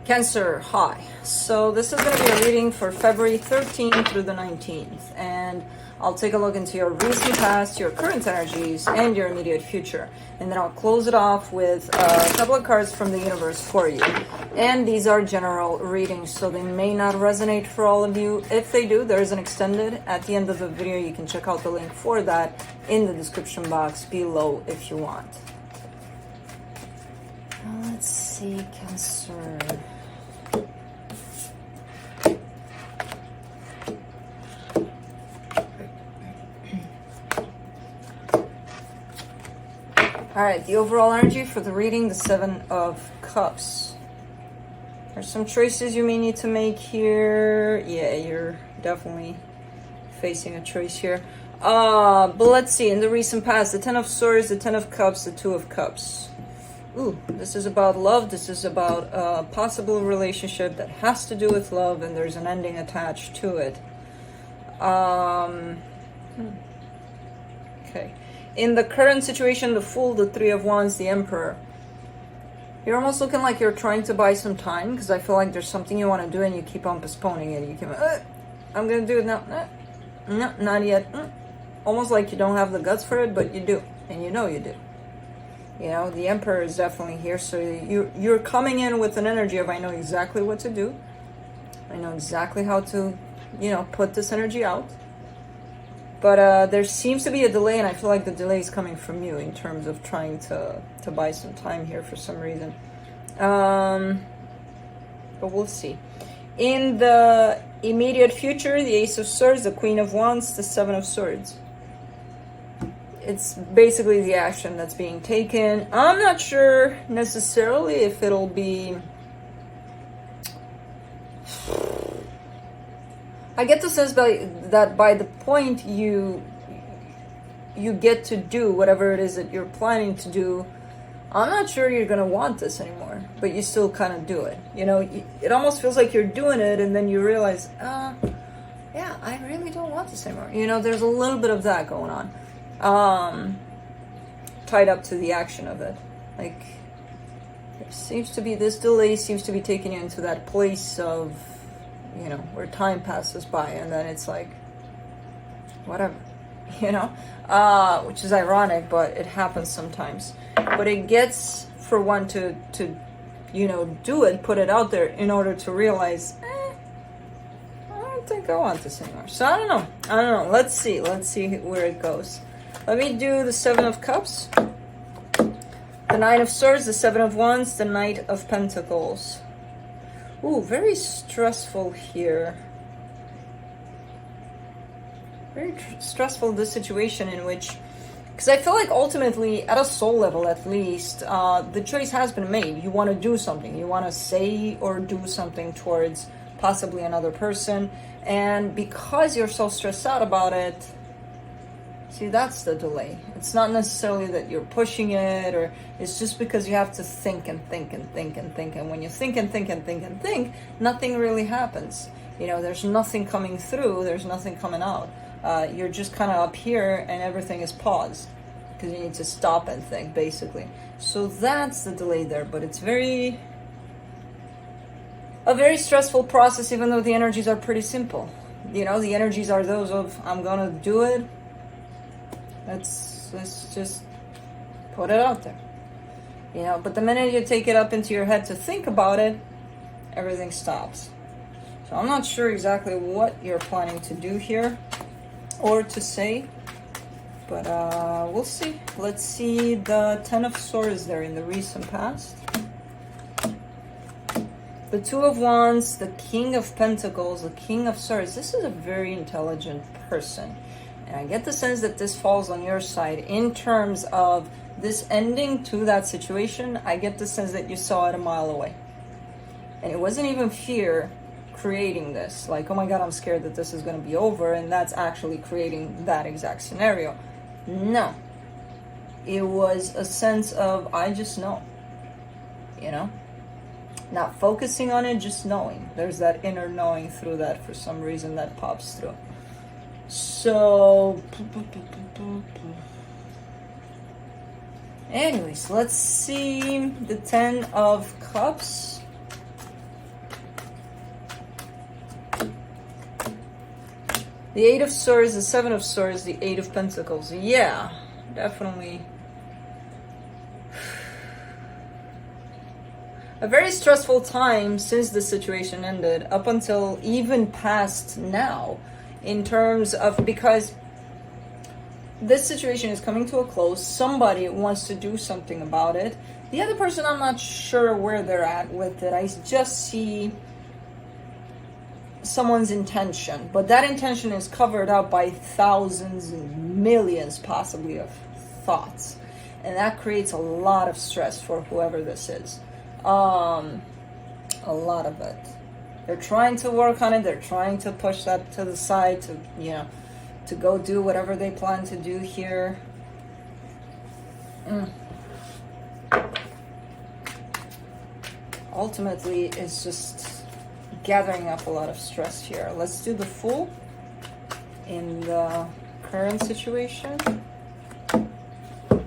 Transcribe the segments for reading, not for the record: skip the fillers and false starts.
Cancer, hi. So this is going to be a reading for February 13th through the 19th. And I'll take a look into your recent past, your current energies, and your immediate future. And then I'll close it off with a couple of cards from the universe for you. And these are general readings, so they may not resonate for all of you. If they do, there is an extended at the end of the video. You can check out the link for that in the description box below if you want. Let's see, Cancer. All right, the overall energy for the reading, the Seven of Cups. There's some choices you may need to make here. Yeah, you're definitely facing a choice here. But let's see, in the recent past, the Ten of Swords, the Ten of Cups, the Two of Cups. Ooh, this is about love. This is about a possible relationship that has to do with love, and there's an ending attached to it. Okay. In the current situation, the Fool, the Three of Wands, the Emperor. You're almost looking like you're trying to buy some time, because I feel like there's something you want to do and you keep on postponing it. You keep, I'm going to do it now. No, not yet. Almost like you don't have the guts for it, but you do. And you know you do. You know, the Emperor is definitely here. So you're coming in with an energy of, I know exactly what to do. I know exactly how to, put this energy out. But there seems to be a delay, and I feel like the delay is coming from you in terms of trying to buy some time here for some reason. But we'll see. In the immediate future, the Ace of Swords, the Queen of Wands, the Seven of Swords. It's basically the action that's being taken. I'm not sure necessarily if it'll be... I get the sense that by the point you get to do whatever it is that you're planning to do, I'm not sure you're going to want this anymore, but you still kind of do it. It almost feels like you're doing it and then you realize, yeah, I really don't want this anymore. There's a little bit of that going on, tied up to the action of it. Like, there seems to be this delay, seems to be taking you into that place of, where time passes by and then it's like, whatever, which is ironic, but it happens sometimes. But it gets for one to do it, put it out there in order to realize, I don't think I want this anymore. So I don't know. Let's see where it goes. Let me do the Seven of Cups, the Nine of Swords, the Seven of Wands, the Knight of Pentacles. Ooh, very stressful here. Very stressful, this situation in which... Because I feel like ultimately, at a soul level at least, the choice has been made. You want to do something. You want to say or do something towards possibly another person. And because you're so stressed out about it... See, that's the delay. It's not necessarily that you're pushing it, or it's just because you have to think and think and think and think. And when you think and think and think and think, nothing really happens. There's nothing coming through. There's nothing coming out. You're just kind of up here and everything is paused because you need to stop and think, basically. So that's the delay there, but it's a very stressful process, even though the energies are pretty simple. The energies are those of, I'm going to do it. Let's just put it out there. But the minute you take it up into your head to think about it, everything stops. So I'm not sure exactly what you're planning to do here or to say, but we'll see. Let's see the Ten of Swords there in the recent past. The Two of Wands, the King of Pentacles, the King of Swords. This is a very intelligent person. And I get the sense that this falls on your side in terms of this ending to that situation. I get the sense that you saw it a mile away. And it wasn't even fear creating this. Like, oh my God, I'm scared that this is going to be over. And that's actually creating that exact scenario. No. It was a sense of, I just know. Not focusing on it, just knowing. There's that inner knowing through that for some reason that pops through. So, anyways, let's see the Ten of Cups. The Eight of Swords, the Seven of Swords, the Eight of Pentacles. Yeah, definitely. A very stressful time since the situation ended, up until even past now, in terms of, because this situation is coming to a close. Somebody wants to do something about it. The other person, I'm not sure where they're at with it. I just see someone's intention, but that intention is covered up by thousands and millions possibly of thoughts, and that creates a lot of stress for whoever this is. A lot of it. They're trying to work on it. They're trying to push that to the side to, to go do whatever they plan to do here. Ultimately, it's just gathering up a lot of stress here. Let's do the Fool in the current situation.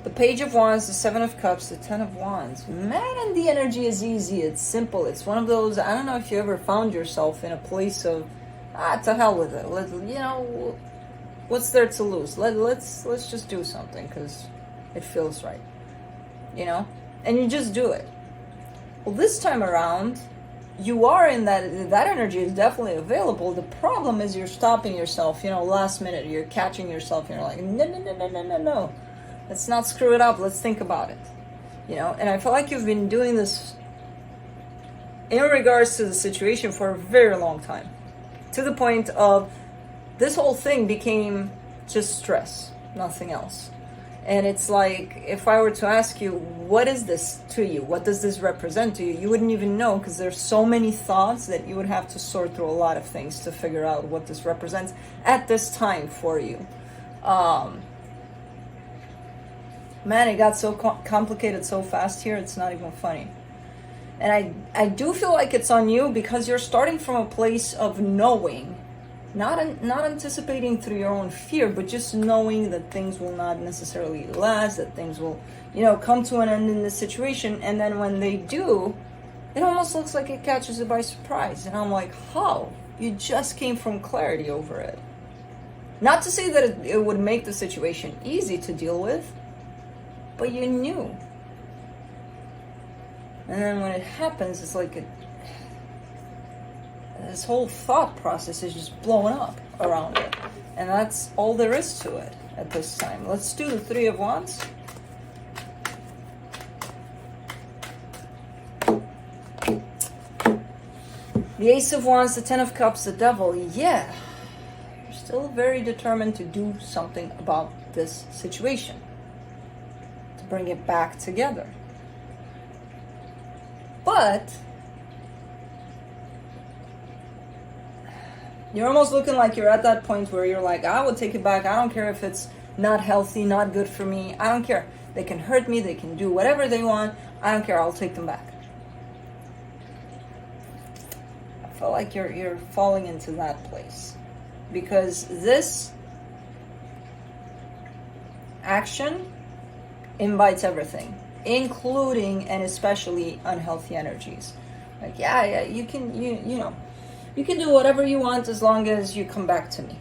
The Page of Wands, the Seven of Cups, the Ten of Wands. Man, and the energy is easy. It's simple. It's one of those, I don't know if you ever found yourself in a place of, to hell with it. What's there to lose? Let's just do something because it feels right. And you just do it. Well, this time around, you are in that energy is definitely available. The problem is you're stopping yourself, last minute. You're catching yourself and you're like, no. Let's not screw it up. Let's think about it. And I feel like you've been doing this in regards to the situation for a very long time. To the point of this whole thing became just stress, nothing else. And it's like, if I were to ask you, what is this to you? What does this represent to you? You wouldn't even know, because there's so many thoughts that you would have to sort through a lot of things to figure out what this represents at this time for you. Man, it got so complicated so fast here, it's not even funny. And I do feel like it's on you because you're starting from a place of knowing, not anticipating through your own fear, but just knowing that things will not necessarily last, that things will, come to an end in this situation. And then when they do, it almost looks like it catches you by surprise. And I'm like, how? You just came from clarity over it. Not to say that it would make the situation easy to deal with, but you knew. And then when it happens, it's like this whole thought process is just blowing up around it. And that's all there is to it at this time. Let's do the Three of Wands. The Ace of Wands, the Ten of Cups, the Devil. Yeah, you're still very determined to do something about this situation, to bring it back together. But you're almost looking like you're at that point where you're like, I will take it back. I don't care if it's not healthy, not good for me. I don't care. They can hurt me. They can do whatever they want. I don't care. I'll take them back. I feel like you're falling into that place, because this action invites everything, including and especially unhealthy energies. Like, you can, you can do whatever you want as long as you come back to me.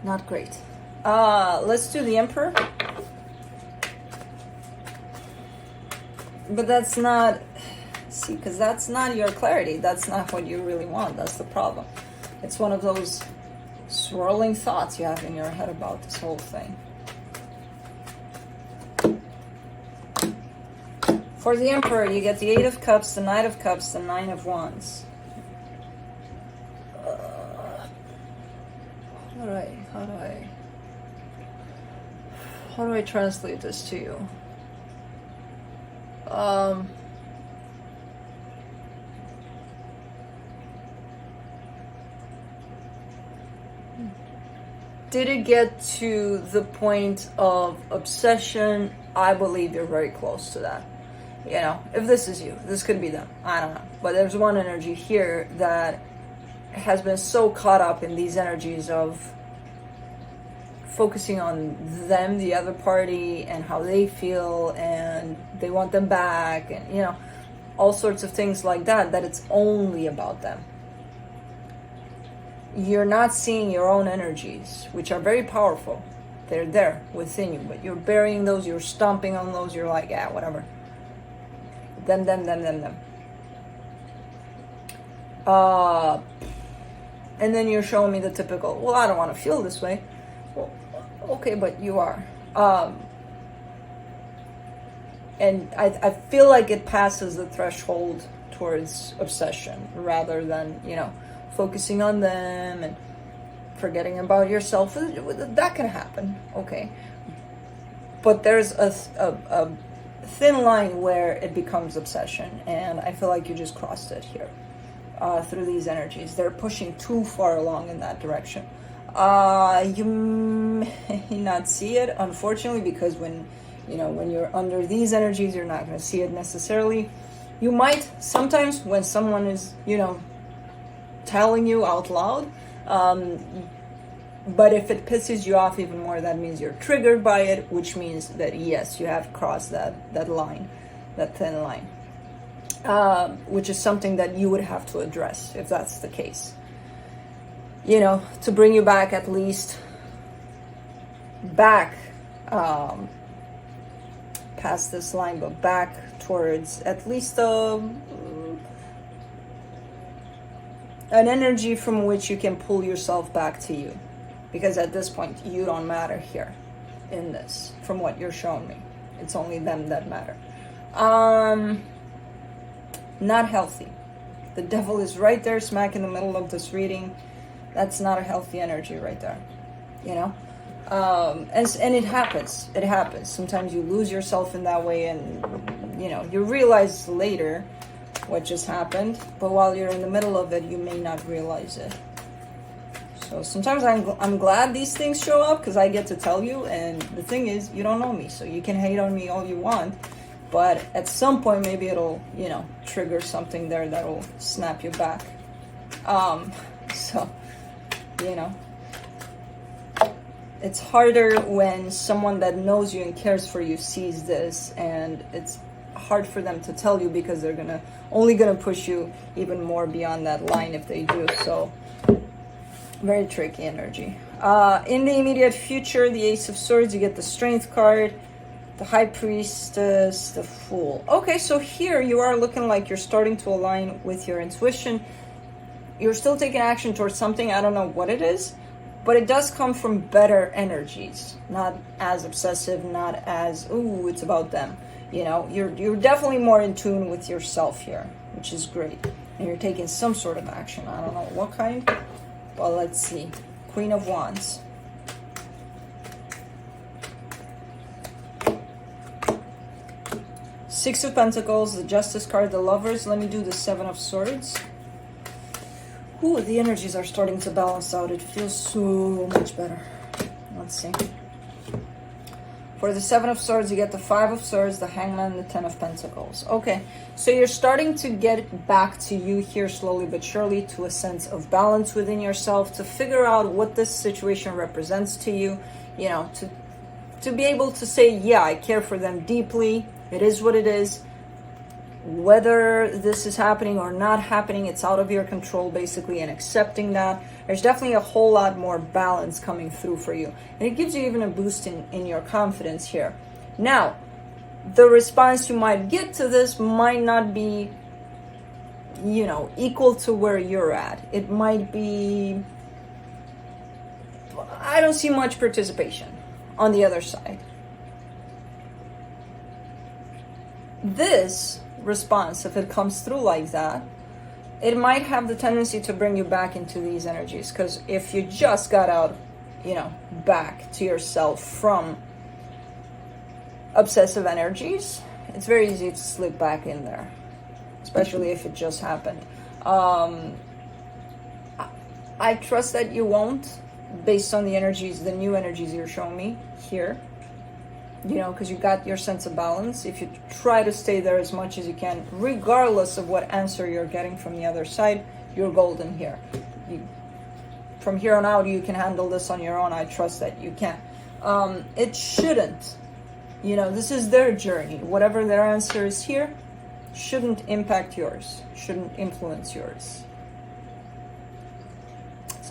Not great. Let's do the Emperor. But that's not, because that's not your clarity. That's not what you really want. That's the problem. It's one of those swirling thoughts you have in your head about this whole thing. For the Emperor, you get the Eight of Cups, the Knight of Cups, the Nine of Wands. How do I translate this to you? Did it get to the point of obsession? I believe you're very close to that. If this is you, this could be them. I don't know. But there's one energy here that has been so caught up in these energies of focusing on them, the other party, and how they feel, and they want them back, and all sorts of things like that, that it's only about them. you're not seeing your own energies, which are very powerful. They're there within you, but you're burying those, you're stomping on those, you're like, yeah, whatever. Them. And then you're showing me the typical, well, I don't want to feel this way. Well, okay, but you are. And I feel like it passes the threshold towards obsession rather than, focusing on them and forgetting about yourself. That can happen, okay. But there's a thin line where it becomes obsession, and I feel like you just crossed it here through these energies. They're pushing too far along in that direction. You may not see it, unfortunately, because when you're under these energies, you're not going to see it necessarily. You might sometimes when someone is, telling you out loud, but if it pisses you off even more, that means you're triggered by it, which means that yes, you have crossed that line, that thin line, which is something that you would have to address if that's the case. To bring you back, at least back past this line, but back towards at least an energy from which you can pull yourself back to you. Because at this point, you don't matter here in this, from what you're showing me. It's only them that matter. Not healthy. The devil is right there, smack in the middle of this reading. That's not a healthy energy right there. And it happens. It happens. Sometimes you lose yourself in that way, and you realize later what just happened, but while you're in the middle of it, you may not realize it. So sometimes I'm glad these things show up because I get to tell you, and the thing is, you don't know me, so you can hate on me all you want, but at some point maybe it'll trigger something there that'll snap you back. So it's harder when someone that knows you and cares for you sees this, and it's hard for them to tell you because they're only gonna push you even more beyond that line if they do. So very tricky energy. In the immediate future, the Ace of Swords, you get the Strength card, the High Priestess, the Fool. Okay, so here you are looking like you're starting to align with your intuition. You're still taking action towards something. I don't know what it is, but it does come from better energies, not as obsessive, not as, ooh, it's about them. You're definitely more in tune with yourself here, which is great. And you're taking some sort of action. I don't know what kind, but let's see. Queen of Wands. Six of Pentacles, the Justice card, the Lovers. Let me do the Seven of Swords. Ooh, the energies are starting to balance out. It feels so much better. Let's see. For the Seven of Swords, you get the Five of Swords, the Hangman, and the Ten of Pentacles. Okay, so you're starting to get back to you here slowly but surely, to a sense of balance within yourself, to figure out what this situation represents to you, to be able to say, yeah, I care for them deeply. It is what it is. Whether this is happening or not happening, it's out of your control, basically, and accepting that. There's definitely a whole lot more balance coming through for you. And it gives you even a boost in your confidence here. Now, the response you might get to this might not be, equal to where you're at. It might be, I don't see much participation on the other side. This response, if it comes through like that, it might have the tendency to bring you back into these energies, because if you just got out, back to yourself from obsessive energies, it's very easy to slip back in there, especially if it just happened. I trust that you won't, based on the energies, the new energies you're showing me here. Because you got your sense of balance. If you try to stay there as much as you can, regardless of what answer you're getting from the other side, you're golden here. From here on out, you can handle this on your own. I trust that you can. It shouldn't. This is their journey. Whatever their answer is here shouldn't impact yours, shouldn't influence yours.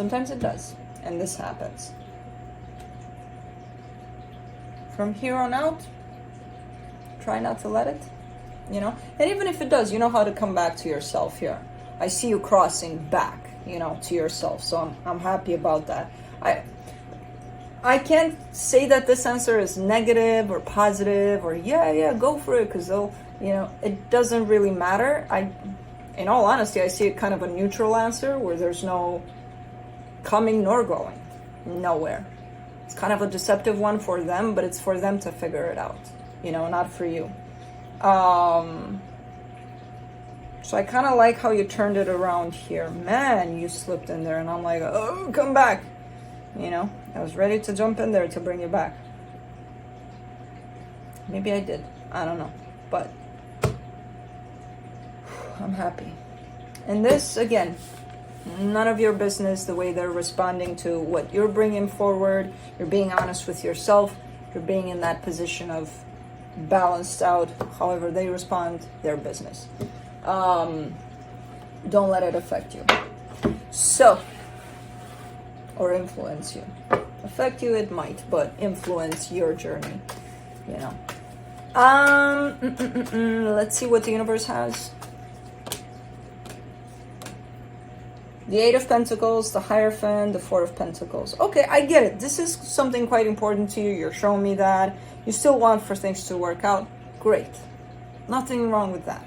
Sometimes it does, and this happens. From here on out, try not to let it, you know? And even if it does, you know how to come back to yourself here. I see you crossing back, you know, to yourself, so I'm happy about that. I can't say that this answer is negative or positive or yeah, go for it, because they'll, you know, it doesn't really matter. In all honesty, I see it kind of a neutral answer where there's no coming nor going, nowhere. It's kind of a deceptive one for them, but it's for them to figure it out, you know, not for you. So I kind of like how you turned it around here. Man, you slipped in there, and I'm like, oh, come back. You know, I was ready to jump in there to bring you back. Maybe I did. I don't know. But I'm happy. And this, again, none of your business the way they're responding to what you're bringing forward. You're being honest with yourself. You're being in that position of balanced out. However they respond, their business. Don't let it affect you. So, or influence you. Affect you it might, but influence your journey, you know. Let's see what the universe has. The Eight of Pentacles, the Hierophant, the Four of Pentacles. Okay, I get it. This is something quite important to you. You're showing me that. You still want for things to work out. Great. Nothing wrong with that,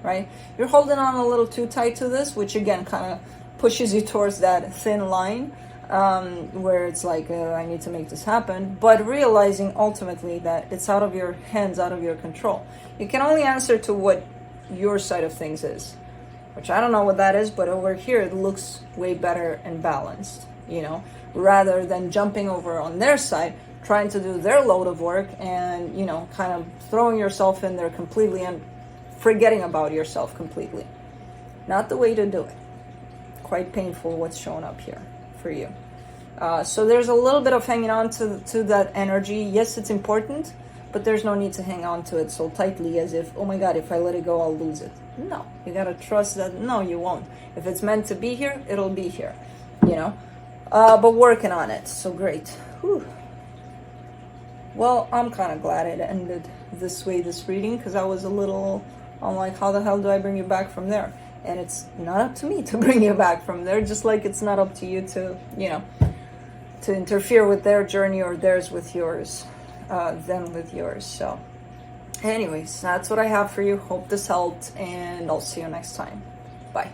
right? You're holding on a little too tight to this, which again kind of pushes you towards that thin line where it's like, I need to make this happen. But realizing ultimately that it's out of your hands, out of your control. You can only answer to what your side of things is. Which I don't know what that is, but over here it looks way better and balanced, you know, rather than jumping over on their side, trying to do their load of work and, you know, kind of throwing yourself in there completely and forgetting about yourself completely. Not the way to do it. Quite painful what's showing up here for you. So there's a little bit of hanging on to that energy. Yes, it's important, but there's no need to hang on to it so tightly as if, oh my God, if I let it go, I'll lose it. No, you gotta trust that, no, you won't. If it's meant to be here, it'll be here, you know? But working on it, so great. Whew. Well, I'm kind of glad it ended this way, this reading, because I was a little, I'm like, how the hell do I bring you back from there? And it's not up to me to bring you back from there, just like it's not up to you to, you know, to interfere with their journey or theirs with yours. Them with yours. So anyways, that's what I have for you. Hope this helped, and I'll see you next time. Bye.